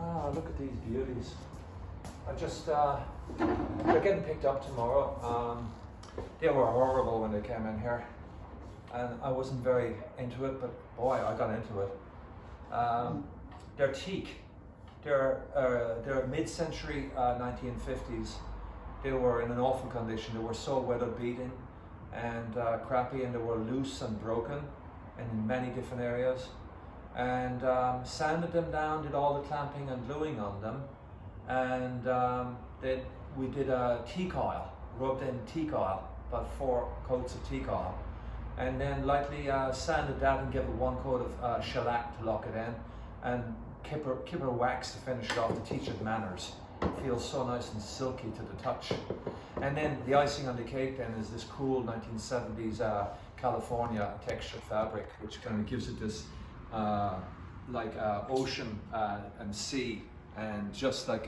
Ah, look at these beauties. I just, they're getting picked up tomorrow. They were horrible when they came in here, and I wasn't very into it, but boy, I got into it. They're teak. They're mid-century 1950s. They were in an awful condition. They were so weather beaten and crappy, and they were loose and broken in many different areas. And sanded them down, did all the clamping and gluing on them, and then we did teak oil, rubbed in teak oil, about 4 coats of teak oil, and then lightly sanded that and gave it 1 coat of shellac to lock it in, and Kipper Wax to finish it off, to teach it manners. It feels so nice and silky to the touch. And then the icing on the cake then is this cool 1970s California textured fabric, which kind of gives it this like ocean and sea, and just like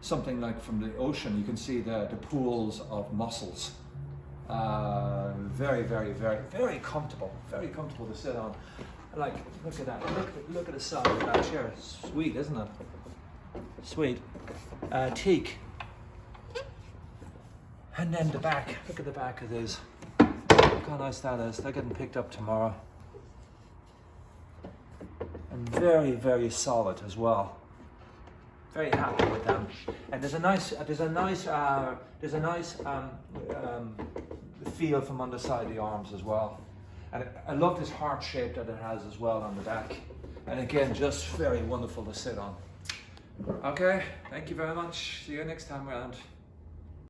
something like from the ocean. You can see the pools of mussels. Very, very, very, very comfortable to sit on. Like, look at that, look at the side of that chair. Sweet, isn't it? Sweet. Teak. And then the back, look at the back of this. Look how nice that is. They're getting picked up tomorrow. And very, very solid as well. Very happy with them. And there's a nice feel from underside the arms as well. And I love this heart shape that it has as well on the back. And again, just very wonderful to sit on. Okay, thank you very much. See you next time around.